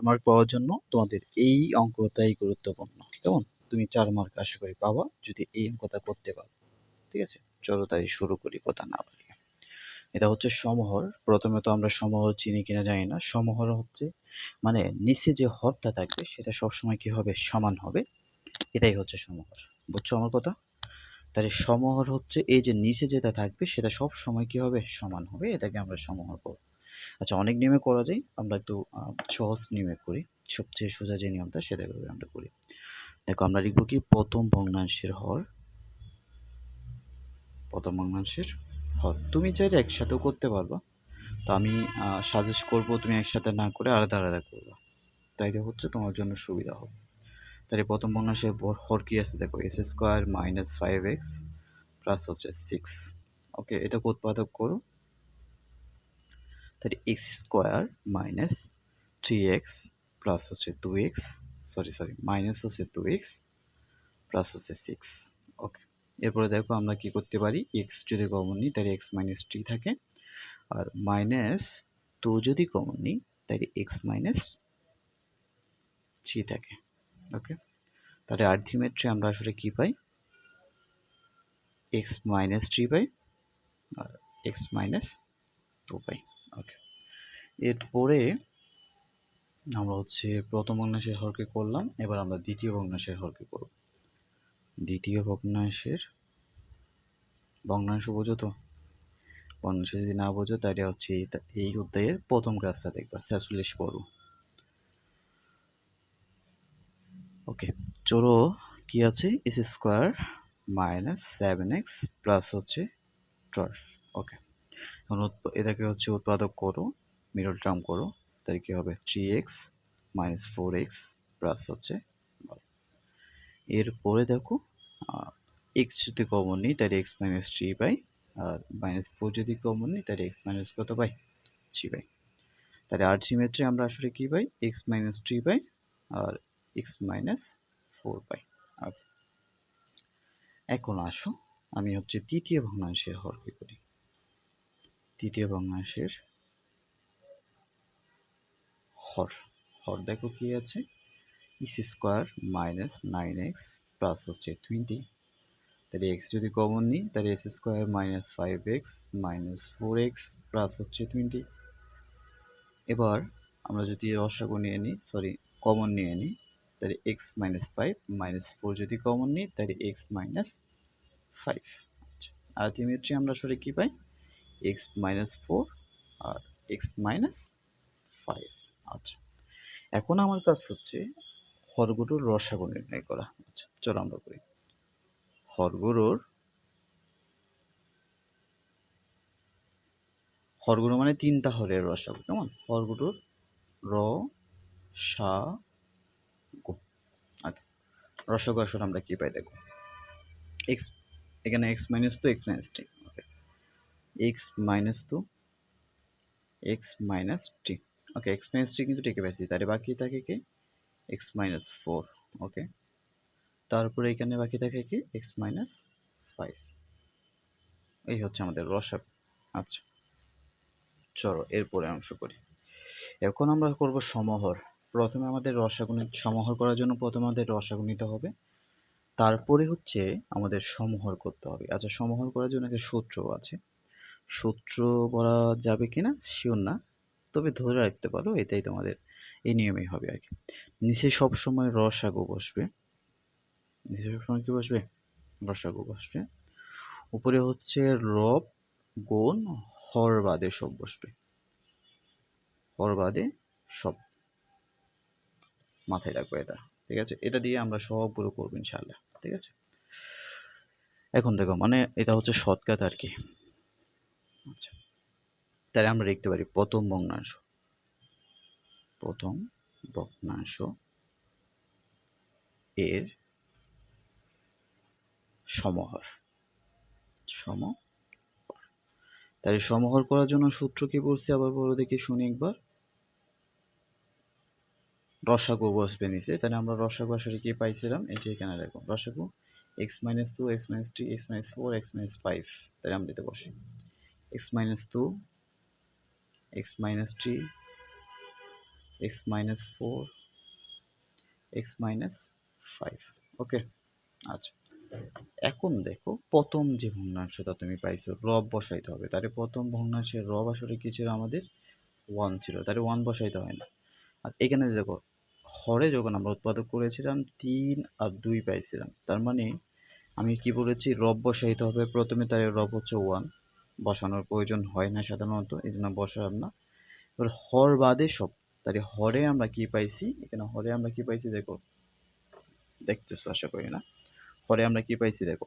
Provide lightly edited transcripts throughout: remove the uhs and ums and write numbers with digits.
Mark পাওয়ার জন্য তোমাদের এই অঙ্কটাই গুরুত্বপূর্ণ। কেমন? তুমি 4 মার্ক আশা করি পাবা যদি এই অঙ্কটা করতে পারো। ঠিক আছে? চলো তাই শুরু করি কথা না বাড়িয়ে। এটা হচ্ছে সমহর। প্রথমে তো আমরা সমহর চিনি কিনা জানি না। সমহর হচ্ছে মানে নিচে যে হরটা থাকবে সেটা সবসময় কি হবে? সমান হবে। এটাই হচ্ছে সমহর। বুঝছো আমার কথা? তাহলে সমহর হচ্ছে এই যে নিচে যেটা থাকবে সেটা সব সময় কি হবে? সমান হবে। এটাকে আমরা সমহর বলব। আচ্ছা, অনেক নিয়মে করা যায়, আমরা একটু সহজ নিয়মে করি। সবচেয়ে সোজা যে নিয়মটা সেটা ভাবে আমরা করি। দেখো আমরা লিখব কি প্রথম ভগ্নাংশের হর। প্রথম ভগ্নাংশের হর তুমি চাইলে একসাথেও করতে পারবা, তো আমি সাজেস্ট করব তুমি একসাথে না করে আলাদা আলাদা করবা, তাইলে হচ্ছে তোমার জন্য সুবিধা হবে। তাহলে প্রথম ভগ্নাংশের হর কি আছে দেখো, S square minus 5x plus হচ্ছে 6। ওকে, এটা উৎপাদক করো। তাহলে x square minus 3x plus হচ্ছে 2x, সরি মাইনাস হচ্ছে 2x প্লাস হচ্ছে 6। ওকে, এরপরে দেখো আমরা কি করতে পারি, এক্স যদি কমন নিই তাহলে এক্স মাইনাস 3 থাকে, আর মাইনাস 2 যদি কমন নিই তাহলে এক্স মাইনাস 3 থাকে। ওকে, তাহলে আলটিমেটলি আমরা আসলে কি পাই, এক্স মাইনাস 3 পাই আর এক্স মাইনাস 2 পাই। ওকে, এরপরে আমরা হচ্ছে প্রথম ভগ্নাংশের হরকে করলাম, এবার আমরা দ্বিতীয় ভগ্নাংশের হরকে করব। দ্বিতীয় ভগ্নাংশের ভগ্নাংশ বোঝো তো? ভগ্নাংশ যদি না বোঝো তাহলে হচ্ছে এই অধ্যায়ের প্রথম ক্লাসটা দেখবা, 46 পড়ো। ওকে, চলো কি আছে, S square minus 7x plus হচ্ছে 12। ওকে, এখন এটাকে হচ্ছে উৎপাদক করো, মিডল টার্ম করো, তাহলে কি হবে 3x মাইনাস 4x প্লাস হচ্ছে 12। এরপরে দেখো এক্স যদি কমন নিই তাহলে এক্স মাইনাস 3 পাই, আর মাইনাস 4 যদি কমন নিই তাহলে এক্স মাইনাস কত পাই, 3 পাই। তাহলে আলটিমেটলি আমরা আসলে কি পাই, এক্স মাইনাস 3 পাই আর এক্স মাইনাস 4 পাই। এখন আসো আমি হচ্ছে তৃতীয় ভগ্নাংশের হরকে করি। তৃতীয় ভগ্নাংশের হর হর দেখো কি আছে, x square minus 9x plus হচ্ছে 20। তাহলে এক্স যদি কমন নিই তাহলে x square minus 5x minus 4x plus হচ্ছে 20। এবার আমরা যদি রসাগু নিয়ে নিই, কমন নিয়ে নিই, তাহলে এক্স মাইনাস 5 মাইনাস 4 যদি কমন নিই তাহলে এক্স মাইনাস 5। আলটিমেটলি আমরা আসলে কি পাই, এক্স মাইনাস 4 আর এক্স মাইনাস 5। আচ্ছা, এখন আমার কাজ হচ্ছে হরগুলোর রসাগু নির্ণয় করা। আচ্ছা চলো আমরা করি। হরগুলো মানে তিনটা হরের রসাগু, কেমন, হরগুলোর র সা গু। আচ্ছা, রসাগু আসলে আমরা কি পাই দেখো, এক্স, এখানে এক্স মাইনাস 2 এক্স মাইনাস 3, ওকে, এক্স মাইনাস 2 এক্স মাইনাস 3। ওকে, এক্স মাইনাস 3 কিন্তু টিকে পেয়েছি, তাহলে বাকি থাকে কি এক্স মাইনাস 4। ওকে, তারপরে এখানে বাকি থাকে কি এক্স মাইনাস 5। এই হচ্ছে আমাদের রসাগু। আচ্ছা চলো এরপরে অংশ করি। এখন আমরা করব সমহর। প্রথমে আমাদের রসাগু সমহর করার জন্য প্রথমে আমাদের রসাগু নিতে হবে, তারপরে হচ্ছে আমাদের সমহর করতে হবে। আচ্ছা, সমহর করার জন্য একটা সূত্র আছে, সূত্র বলা যাবে কিনা শিওর না, তবে ধরে রাখতে পারো এটাই তোমাদের এই নিয়মেই হবে আর কি। নিচে সবসময় রসাগু বসবে, নিচে সবসময় কি বসবে, রসাগু বসবে। উপরে হচ্ছে রব গুণ হর বাদে সব বসবে, হর বাদে সব, মাথায় রাখবো এটা। ঠিক আছে, এটা দিয়ে আমরা সবগুলো করবো ইনশাআল্লাহ। ঠিক আছে, এখন দেখো মানে এটা হচ্ছে শর্টকাট আর কি। আচ্ছা, তাহলে আমরা লিখতে পারি প্রথম ভগ্নাংশ, প্রথম ভগ্নাংশ এর সমহর, সমহর। তাহলে সমহর করার জন্য সূত্র কি বলছি আবার বলো দেখি, শুনি একবার। রসাগু বসবে নিচে, তাহলে আমরা রসাগু আসলে কি পাইছিলাম, এই যে এখানে দেখো রসাগু x minus 2 x minus 3 x minus 4 x minus 5। তাহলে আমরা দিতে বসি x minus 2 x minus 3 x minus 4 x minus 5। Okay, আচ্ছা এখন দেখো প্রথম যে ভগ্নাংশটা তুমি পাইছো রব বসাইতে হবে। তাহলে প্রথম ভগ্নাংশের রব আসলে কি ছিল আমাদের 1 ছিল, তাহলে 1 বসাইতে হয় না। আর এখানে দেখো হরে যখন আমরা উৎপাদক করেছিলাম 3 আর 2 পাইছিলাম, তার মানে আমি কি বলেছি রব বসাইতে হবে প্রথমে, তার রব হচ্ছে 1, বসানোর প্রয়োজন হয় না সাধারণত, এই জন্য বসালাম না। এবার হর বাদে সব, তাহলে হরে আমরা কি পাইছি, এখানে হরে আমরা কি পাইছি দেখো, দেখতেছো আশা করি না। হরে আমরা কি পাইছি দেখো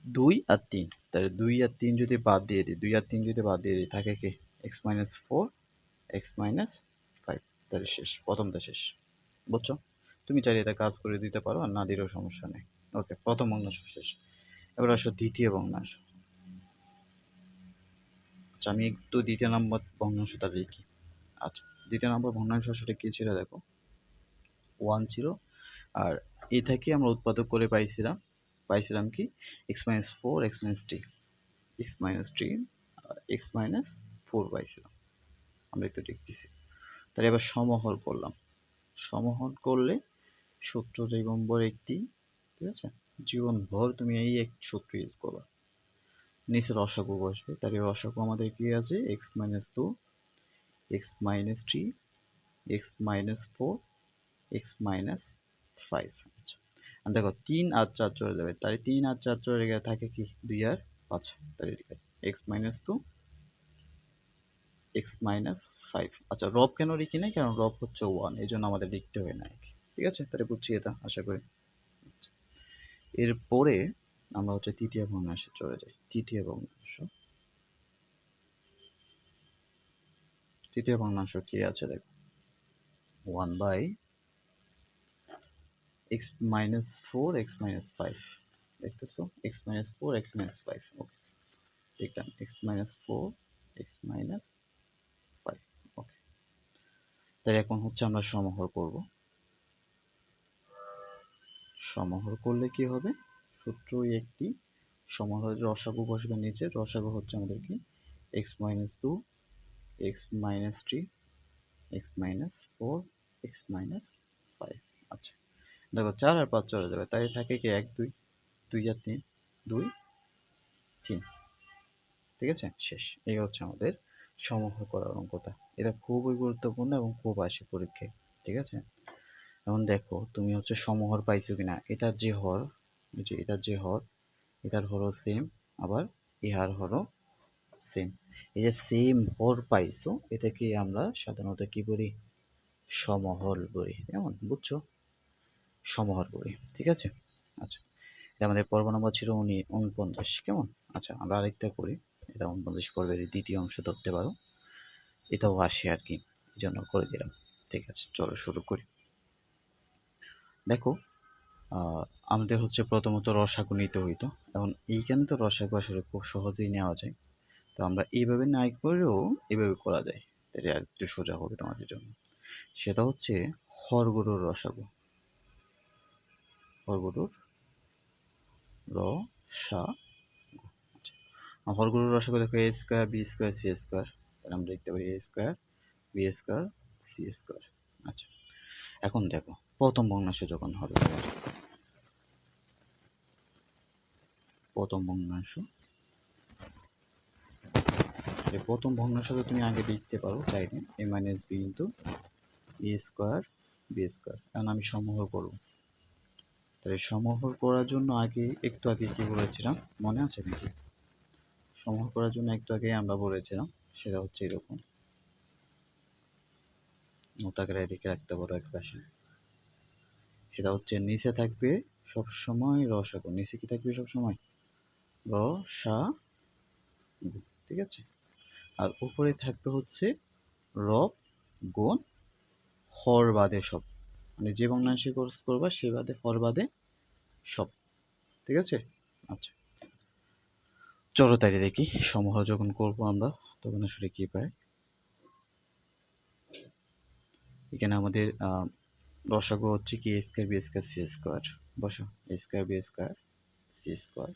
2 আর 3, তাহলে 2 আর 3 যদি বাদ দিয়ে দিই, 2 আর 3 যদি বাদ দিয়ে দিই থাকে কি এক্স মাইনাস 4 এক্স মাইনাস 5, তাহলে শেষ, প্রথমটা শেষ। বুঝছো? তুমি চাইলে এটা কাজ করে দিতে পারো, আর না দিলেও সমস্যা নেই। ওকে, প্রথম ভগ্নাংশ শেষ। এবার আসো দ্বিতীয় ভগ্নাংশ। আচ্ছা আমি একটু দ্বিতীয় নম্বর ভগ্নাংশটা লিখি। আচ্ছা দ্বিতীয় নম্বর ভগ্নাংশ আসলে কী ছিল দেখো, 1 ছিল, আর এই থেকে আমরা উৎপাদক করে পাইছিলাম কি x minus 4 x minus 3 x minus 3 x minus 4 পাইছিলাম। আমরা একটু লিখতেছি, তাহলে এবার সমহর করলাম। সমহর করলে সূত্র দিগম্বর একটি, ঠিক আছে, জীবনভর তুমি এই এক সূত্র ইউজ করো। নিচে রসাগু বসবে, তাহলে রসাগু আমাদের কি আছে x minus 2 x minus 3 x minus 4 x minus 5। আচ্ছা আর দেখো 3 আর 4 চলে যাবে, তাহলে 3 আর 4 চলে গেলে থাকে কি 2 আর 5, তাহলে এক্স মাইনাস 2 এক্স মাইনাস 5। আচ্ছা রব কেন লিখি নাই, কারণ রব হচ্ছে 1, এই জন্য আমাদের লিখতে হয় না। ঠিক আছে, তাহলে বুঝছি এটা আশা করি। এরপরে আমরা হচ্ছে তৃতীয় ভগ্নাংশে চলে যাই। তৃতীয় ভগ্নাংশ কি আছে দেখো, 1 by X minus 4 x minus 5, দেখতেছো X minus 4 x minus 5। Okay, দেখলাম X minus 4 x minus 5। Okay, তাহলে এখন হচ্ছে আমরা সমহর করব। সমহর করলে কি হবে, সূত্র একটি, সমহরের রসাগু বসবে নিচে, রসাগু হচ্ছে আমাদের কি x minus 2 x minus 3 x minus 4 x minus 5। আচ্ছা দেখো 4 আর 5 চলে যাবে, তাই থাকে কি 1 2 2 আর 3 2 3। ঠিক আছে, শেষ। এই হচ্ছে আমাদের সমহর করার অঙ্কটা। এটা খুবই গুরুত্বপূর্ণ এবং খুব আসে পরীক্ষায়। ঠিক আছে, এখন দেখো তুমি হচ্ছে সমহর পাইছো কিনা। এটার যে হর, যে এটার যে হর, এটার হরও সেম, আবার ইহার হরও সেম। এই যে সেম হর পাইছো, এটাকে আমরা সাধারণত কি বলি, সমহর বলি। কেমন বুঝছো, সমহর বলি। ঠিক আছে, আচ্ছা এটা আমাদের পর্ব নম্বর ছিল 49। কেমন, আচ্ছা আমরা আরেকটা করি। এটা 49 পর্বের দ্বিতীয় অংশ ধরতে পারো, এটাও আসে আর কি, এই জন্য করে দিলাম। ঠিক আছে, চলো শুরু করি। দেখো আমাদের হচ্ছে প্রথমত রসাগু নিতে হইতো। এখন এইখানে তো রসাগু আসলে খুব সহজেই নেওয়া যায়, তো আমরা এইভাবে নাই করেও এইভাবে করা যায়, তাহলে আর একটু সোজা হবে তোমাদের জন্য। সেটা হচ্ছে হরগরুর রসাগু, হরগরুর রসাগু। আচ্ছা হরগরুর রসাগু দেখো a square b square c square, তাহলে আমরা লিখতে পারি a square b square c square. আচ্ছা এখন দেখো প্রথম ভগ্নাংশ যখন হবে তোমার, প্রথম ভগ্নাংশ, এই প্রথম ভগ্নাংশটা তুমি আগে লিখতে পারো চাইলে এ মাইনাস বি ইন্টু এ স্কোয়ার বি স্কোয়ার। কারণ আমি সমহর করব, তাহলে সমহর করার জন্য একটু আগে কি বলেছিলাম মনে আছে নাকি? সমহর করার জন্য একটু আগে আমরা বলেছিলাম, সেটা হচ্ছে এরকম, নোটাকে লিখে রাখতে পারো এক পাশে। সেটা হচ্ছে নিচে থাকবে সবসময় রসাগু, নিচে কি থাকবে সবসময় রসাগু। ঠিক আছে, আর উপরে থাকবে হচ্ছে রব গুণ হর বাদে সব, মানে যে ভগ্নাংশে কোর্স করবা সে বাদে হর বাদে সব। ঠিক আছে, আচ্ছা চলো তাই দেখি সমহর যখন করবো আমরা তখন আসলে কি পাই। এখানে আমাদের রসাগু হচ্ছে কি a square b square c square, বসো a square b square c square,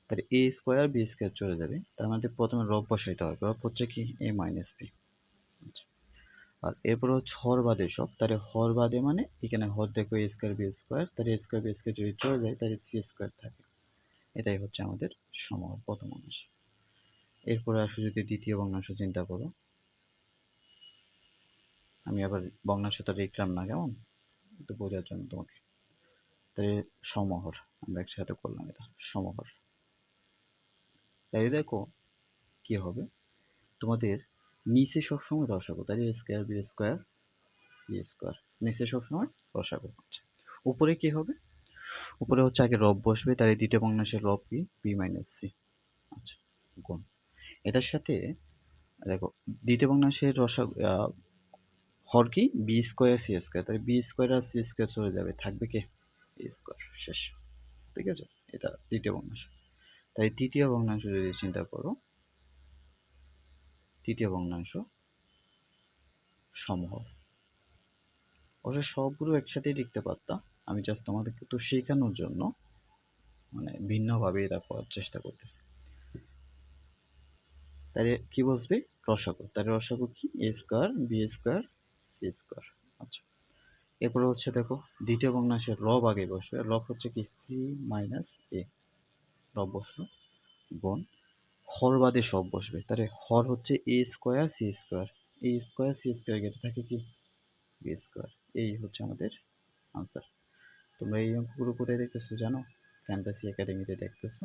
তাহলে এ স্কোয়ার বি স্কোয়ার চলে যাবে, তার মধ্যে প্রথমে রব বসাইতে হবে, রব হচ্ছে কি এ মাইনাস বি। আচ্ছা আর এরপর হচ্ছে হর বাদে সব, তাহলে হর বাদে মানে এখানে হর দেখো এ স্কোয়ার বি স্কোয়ার, তাহলে এ স্কোয়ার বি স্কোয়ার যদি চলে যায় তাহলে সি স্কোয়ার থাকে। এটাই হচ্ছে আমাদের সমহর প্রথম অংশ। এরপরে আসো যদি দ্বিতীয় ভগ্নাংশ চিন্তা করো, আমি আবার ভগ্নাংশটা লিখলাম না, কেমন একটু বোঝার জন্য তোমাকে। তাহলে সমহর আমরা একসাথে করলাম, এটা সমহর। তাই দেখো কি হবে, তোমাদের নিচে সবসময় রসাগু, তাই a square b square c square, নিচে সবসময় রসাগু হচ্ছে। উপরে কি হবে, উপরে হচ্ছে আগে রব বসবে, তাহলে দ্বিতীয় ভগ্নাংশের রব কি বি মাইনাস সি। আচ্ছা, গুণ এটার সাথে দেখো দ্বিতীয় ভগ্নাংশের হর কি বি স্কোয়ার সি স্কোয়ার, তাহলে বি স্কোয়ার আর সি স্কোয়ার চলে যাবে, থাকবে কি এ স্কোয়ার, শেষ। ঠিক আছে, এটা দ্বিতীয় ভগ্নাংশ। তাই তৃতীয় ভগ্নাংশ যদি চিন্তা করো, তৃতীয় ভগ্নাংশ সমহর। অবশ্য সবগুলো একসাথেই লিখতে পারতাম, আমি জাস্ট তোমাদেরকে একটু শেখানোর জন্য মানে ভিন্নভাবে এটা করার চেষ্টা করতেছি। তাহলে কি বসবে, রসাগু, তাহলে রসাগু কি a square b square c square. আচ্ছা, এরপরে হচ্ছে দেখো দ্বিতীয় ভগ্নাংশের রব আগে বসবে, রব হচ্ছে কি সি মাইনাস এ, রব বসলো, গুণ হর বাদে সব বসবে, তাহলে হর হচ্ছে এ স্কোয়ার সি স্কোয়ার, এ স্কোয়ার সি স্কোয়ার কেটে থাকে কি বি স্কোয়ার। এই হচ্ছে আমাদের আনসার। তোমরা এই অঙ্কগুলো কোথায় দেখতেছো জানো, ফ্যান্টাসি একাডেমিতে দেখতেছো।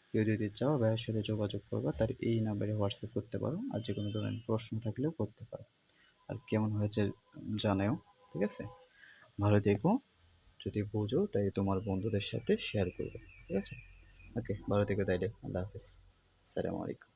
কেউ যদি চাও ভাইয়ের সাথে যোগাযোগ করবা, তার এই নাম্বারে হোয়াটসঅ্যাপ করতে পারো, আর যে কোনো ধরনের প্রশ্ন থাকলেও করতে পারো। আর কেমন হয়েছে জানাও, ঠিক আছে। ভালো থেকো, যদি বোঝো তাই তোমার বন্ধুদের সাথে শেয়ার করবে, ঠিক আছে। ওকে, ভালো থেকো তাইলে, আল্লাহ হাফিজ, আসসালামু আলাইকুম।